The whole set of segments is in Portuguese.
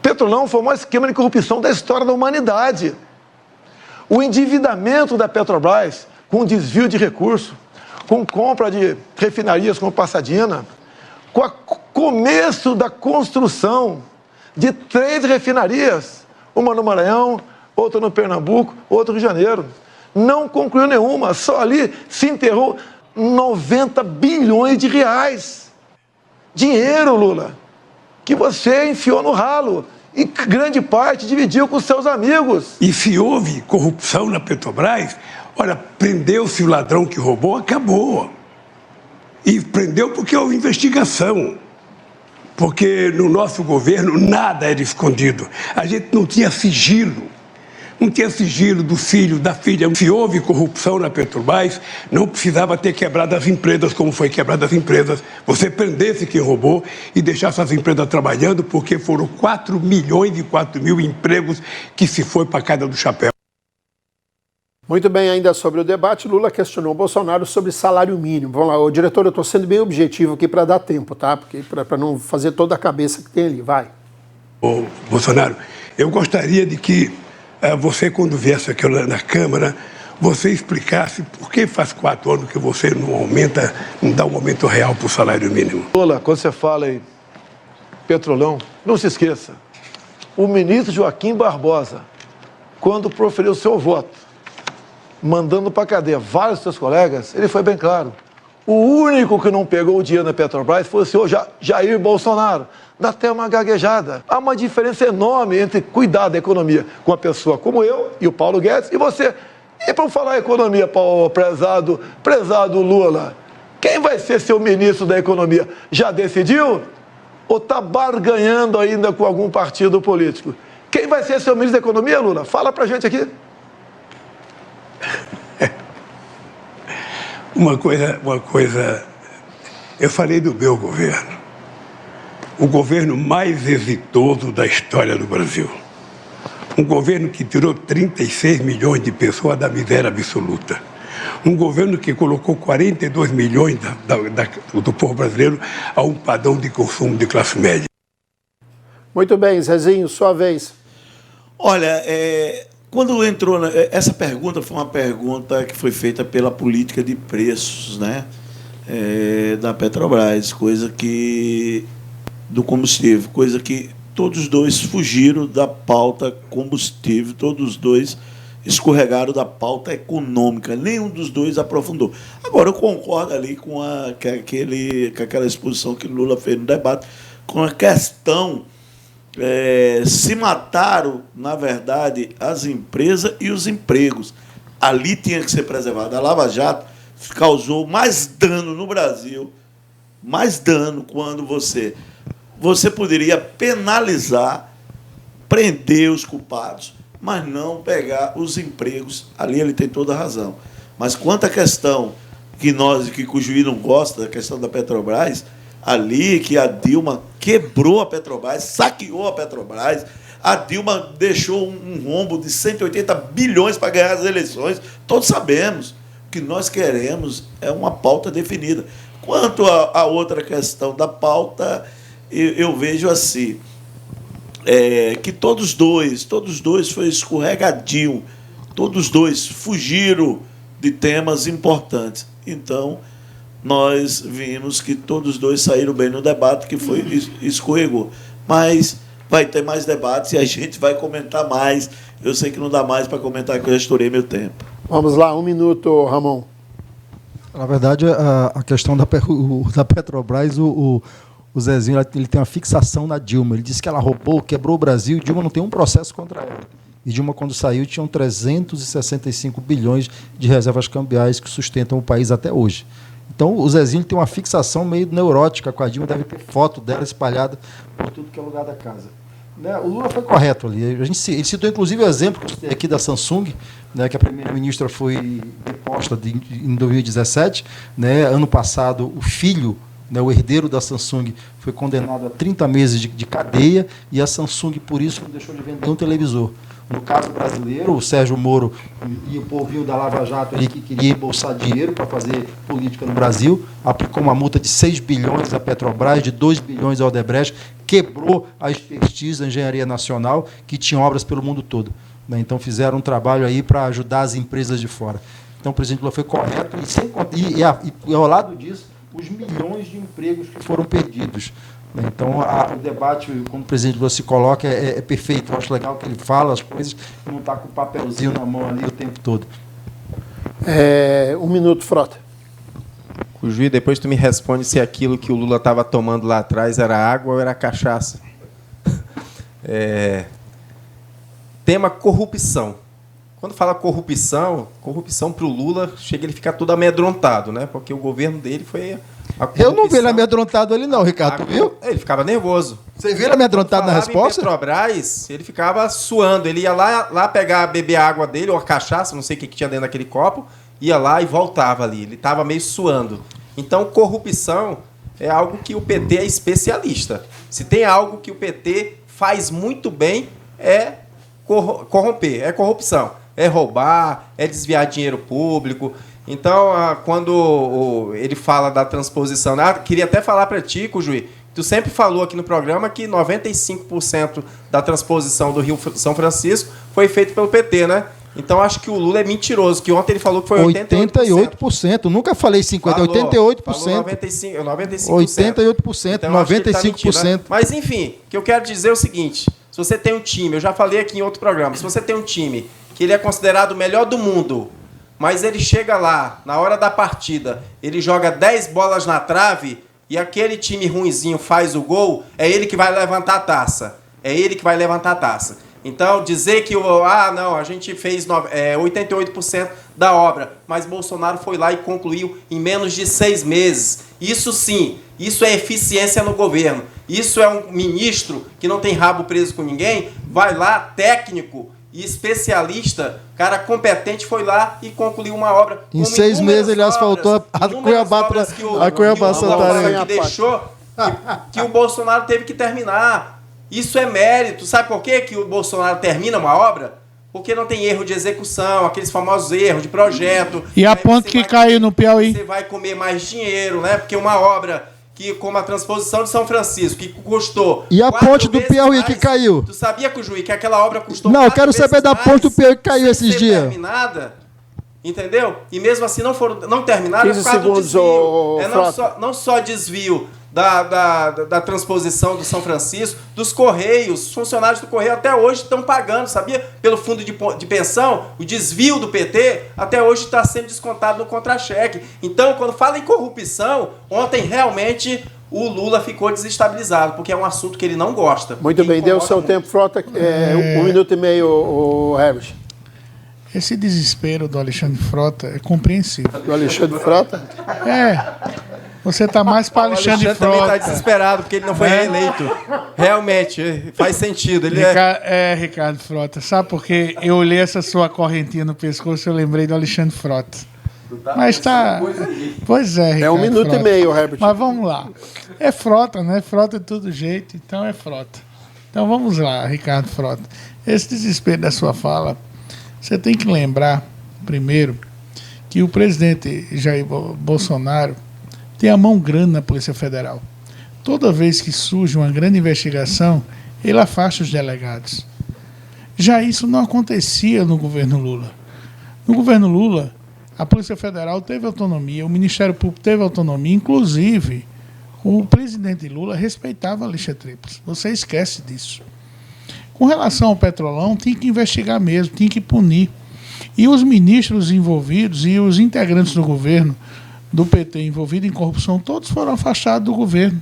Petrolão foi o maior esquema de corrupção da história da humanidade. O endividamento da Petrobras, com desvio de recursos, com compra de refinarias como Passadina, com o começo da construção de 3 refinarias, uma no Maranhão, outra no Pernambuco, outra no Rio de Janeiro. Não concluiu nenhuma, só ali se enterrou 90 bilhões de reais. Dinheiro, Lula, que você enfiou no ralo e grande parte dividiu com seus amigos. E se houve corrupção na Petrobras, olha, prendeu-se o ladrão que roubou, acabou. E prendeu porque houve investigação. Porque no nosso governo nada era escondido. A gente não tinha sigilo. Não tinha sigilo do filho, da filha. Se houve corrupção na Petrobras, não precisava ter quebrado as empresas como foi quebrado as empresas. Você prendesse quem roubou e deixasse as empresas trabalhando, porque foram 4 milhões e 4 mil empregos que se foi para a casa do chapéu. Muito bem, ainda sobre o debate, Lula questionou o Bolsonaro sobre salário mínimo. Vamos lá, diretor, eu estou sendo bem objetivo aqui para dar tempo, tá? Porque para não fazer toda a cabeça que tem ali, vai. Ô, Bolsonaro, eu gostaria de que você, quando viesse aqui na Câmara, você explicasse por que faz 4 anos que você não dá um aumento real para o salário mínimo. Lula, quando você fala em Petrolão, não se esqueça, o ministro Joaquim Barbosa, quando proferiu seu voto, mandando para a cadeia vários seus colegas, ele foi bem claro. O único que não pegou o dinheiro na Petrobras foi o senhor Jair Bolsonaro. Dá até uma gaguejada. Há uma diferença enorme entre cuidar da economia com uma pessoa como eu e o Paulo Guedes e você. E para falar economia, prezado Lula, quem vai ser seu ministro da economia? Já decidiu? Ou está barganhando ainda com algum partido político? Quem vai ser seu ministro da economia, Lula? Fala para a gente aqui. Uma coisa, eu falei do meu governo, o governo mais exitoso da história do Brasil. Um governo que tirou 36 milhões de pessoas da miséria absoluta. Um governo que colocou 42 milhões do povo brasileiro a um padrão de consumo de classe média. Muito bem, Zezinho, sua vez. Olha, quando entrou... Essa pergunta foi uma pergunta que foi feita pela política de preços, né, da Petrobras, do combustível, coisa que todos os dois fugiram da pauta combustível, todos os dois escorregaram da pauta econômica, nenhum dos dois aprofundou. Agora, eu concordo ali com aquela exposição que Lula fez no debate, com a questão... se mataram, na verdade, as empresas e os empregos. Ali tinha que ser preservado. A Lava Jato causou mais dano no Brasil, mais dano quando você poderia penalizar, prender os culpados, mas não pegar os empregos. Ali ele tem toda a razão. Mas quanto à questão que o juiz não gosta, da questão da Petrobras, ali que a Dilma quebrou a Petrobras, saqueou a Petrobras, a Dilma deixou um rombo de 180 bilhões para ganhar as eleições, todos sabemos. O que nós queremos é uma pauta definida. Quanto à outra questão da pauta, eu vejo assim, que todos dois foi escorregadio, todos dois fugiram de temas importantes. Então, nós vimos que todos dois saíram bem no debate, que foi escorregou. Mas vai ter mais debates e a gente vai comentar mais. Eu sei que não dá mais para comentar, que eu já estourei meu tempo. Vamos lá, 1 minuto, Ramon. Na verdade, a questão da Petrobras, o Zezinho ele tem uma fixação na Dilma. Ele disse que ela roubou, quebrou o Brasil, e Dilma não tem um processo contra ela. E Dilma, quando saiu, tinham 365 bilhões de reservas cambiais que sustentam o país até hoje. Então, o Zezinho tem uma fixação meio neurótica com a Dilma, deve ter foto dela espalhada por tudo que é lugar da casa. Né? O Lula foi correto ali. Ele citou, inclusive, o exemplo aqui da Samsung, né, que a primeira-ministra foi deposta em 2017. Né? Ano passado, o filho, né, o herdeiro da Samsung, foi condenado a 30 meses de cadeia, e a Samsung, por isso, não deixou de vender um televisor. No caso brasileiro, o Sérgio Moro e o povinho da Lava Jato ali, que queria embolsar dinheiro para fazer política no Brasil, aplicou uma multa de 6 bilhões à Petrobras, de 2 bilhões ao Odebrecht, quebrou a expertise da engenharia nacional, que tinha obras pelo mundo todo. Né? Então, fizeram um trabalho aí para ajudar as empresas de fora. Então, o presidente Lula foi correto e ao lado disso, os milhões de empregos que foram perdidos. Então, o debate, quando o presidente Lula se coloca, é perfeito. Eu acho legal que ele fala as coisas e não está com o papelzinho na mão ali o tempo todo. 1 minuto, Frota. O juiz, depois tu me responde se aquilo que o Lula estava tomando lá atrás era água ou era cachaça. Tema corrupção. Quando fala corrupção para o Lula, chega ele ficar todo amedrontado, né? Porque o governo dele foi a corrupção. Eu não vi ele amedrontado ali não, Ricardo, tu viu? Ele ficava nervoso. Você viu ele amedrontado na resposta? Em Petrobras, ele ficava suando. Ele ia lá pegar, beber a água dele, ou a cachaça, não sei o que tinha dentro daquele copo, ia lá e voltava ali. Ele estava meio suando. Então, corrupção é algo que o PT é especialista. Se tem algo que o PT faz muito bem, é corromper, é corrupção. É roubar, é desviar dinheiro público. Então, quando ele fala da transposição... queria até falar para ti, Juiz, tu sempre falou aqui no programa que 95% da transposição do Rio São Francisco foi feito pelo PT, né? Então, acho que o Lula é mentiroso, que ontem ele falou que foi 88%. 88%, nunca falei 50%, falou, 88%. 95%. 88%, então, 95%. Tá, né? Mas, enfim, o que eu quero dizer é o seguinte, se você tem um time, eu já falei aqui em outro programa, se você tem um time que ele é considerado o melhor do mundo, mas ele chega lá, na hora da partida, ele joga 10 bolas na trave e aquele time ruinzinho faz o gol, é ele que vai levantar a taça. É ele que vai levantar a taça. Então, dizer que a gente fez 88% da obra, mas Bolsonaro foi lá e concluiu em menos de 6 meses. Isso sim, isso é eficiência no governo. Isso é um ministro que não tem rabo preso com ninguém, vai lá, técnico e especialista, cara competente, foi lá e concluiu uma obra. Em 6 meses ele asfaltou a Cuiabá Santarém. Que deixou que o Bolsonaro teve que terminar. Isso é mérito. Sabe por quê que o Bolsonaro termina uma obra? Porque não tem erro de execução, aqueles famosos erros de projeto. E a ponte que caiu no Piauí. Você vai comer mais dinheiro, né? Porque uma obra como a transposição de São Francisco, que custou... E a ponte do Piauí que caiu? Tu sabia, Juiz, que aquela obra custou... Não, eu quero saber da ponte do Piauí que caiu esses dias. Terminada, entendeu? E mesmo assim não terminaram 15 por causa do segundos, desvio. Não só desvio da transposição do São Francisco, dos Correios. Os funcionários do Correio até hoje estão pagando, sabia? Pelo fundo de pensão, o desvio do PT até hoje está sendo descontado no contra-cheque. Então, quando fala em corrupção, ontem realmente o Lula ficou desestabilizado, porque é um assunto que ele não gosta. Muito bem, deu o seu tempo, Frota. 1 minuto e meio, o Herbert. Esse desespero do Alexandre Frota é compreensível. Do Alexandre Frota? Você está mais para Alexandre Frota. Também está desesperado, porque ele não foi reeleito. Realmente, faz sentido. Ricardo Frota. Sabe por quê? Eu olhei essa sua correntinha no pescoço e eu lembrei do Alexandre Frota. Mas tá... Pois é, Ricardo. 1 minuto Frota. e meio, Herbert. Mas vamos lá. É Frota, né? Frota de todo jeito, então é Frota. Então vamos lá, Ricardo Frota. Esse desespero da sua fala, você tem que lembrar, primeiro, que o presidente Jair Bolsonaro tem a mão grande na Polícia Federal. Toda vez que surge uma grande investigação, ele afasta os delegados. Já isso não acontecia no governo Lula. No governo Lula, a Polícia Federal teve autonomia, o Ministério Público teve autonomia, inclusive o presidente Lula respeitava a lista tríplice. Você esquece disso. Com relação ao Petrolão, tinha que investigar mesmo, tinha que punir. E os ministros envolvidos e os integrantes do governo, do PT envolvido em corrupção, todos foram afastados do governo.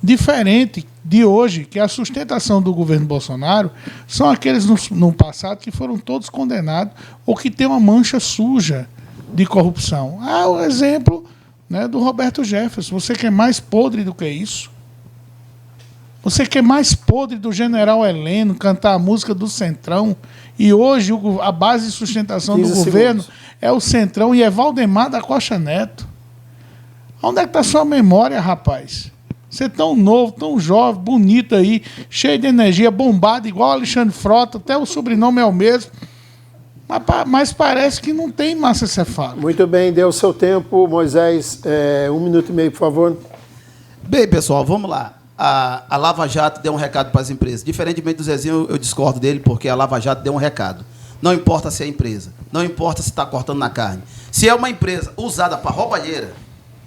Diferente de hoje, que a sustentação do governo Bolsonaro são aqueles no passado que foram todos condenados ou que têm uma mancha suja de corrupção. O exemplo, né, do Roberto Jefferson. Você quer mais podre do que isso? Você quer mais podre do General Heleno cantar a música do Centrão? E hoje a base de sustentação do governo é o Centrão e é Valdemar da Costa Neto. Onde é que está sua memória, rapaz? Você é tão novo, tão jovem, bonito aí, cheio de energia, bombado, igual Alexandre Frota, até o sobrenome é o mesmo. Mas parece que não tem massa cefálica. Muito bem, deu o seu tempo, Moisés. 1 minuto e meio, por favor. Bem, pessoal, vamos lá. a Lava Jato deu um recado para as empresas. Diferentemente do Zezinho, eu discordo dele, porque a Lava Jato deu um recado. Não importa se é empresa, não importa se está cortando na carne. Se é uma empresa usada para roubalheira,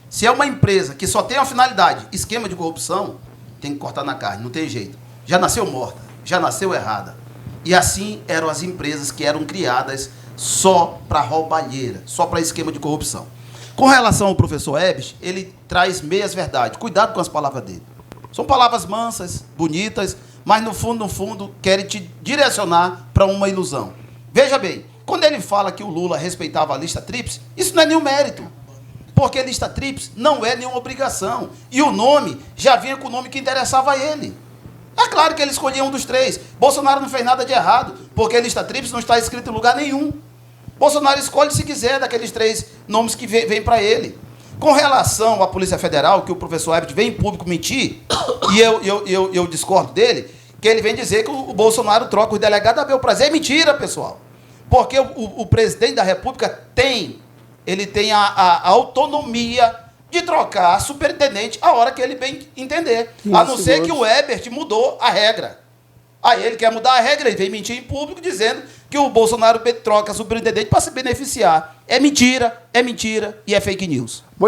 se é uma empresa que só tem a finalidade, esquema de corrupção, tem que cortar na carne, não tem jeito. Já nasceu morta, já nasceu errada. E assim eram as empresas que eram criadas só para roubalheira, só para esquema de corrupção. Com relação ao professor Ebert, ele traz meias verdades. Cuidado com as palavras dele. São palavras mansas, bonitas, mas no fundo, querem te direcionar para uma ilusão. Veja bem, quando ele fala que o Lula respeitava a lista tríplice, isso não é nenhum mérito. Porque a lista tríplice não é nenhuma obrigação. E o nome já vinha com o nome que interessava a ele. É claro que ele escolhia um dos três. Bolsonaro não fez nada de errado, porque a lista tríplice não está escrita em lugar nenhum. Bolsonaro escolhe, se quiser, daqueles três nomes que vêm para ele. Com relação à Polícia Federal, que o professor Ebert vem em público mentir, e eu discordo dele, que ele vem dizer que o Bolsonaro troca os delegados a bel prazer. É mentira, pessoal. Porque o presidente da República tem a autonomia de trocar superintendente a hora que ele bem entender. A não ser que o Ebert mudou a regra. Aí ele quer mudar a regra, ele vem mentir em público dizendo que o Bolsonaro troca superintendente para se beneficiar. É mentira e é fake news.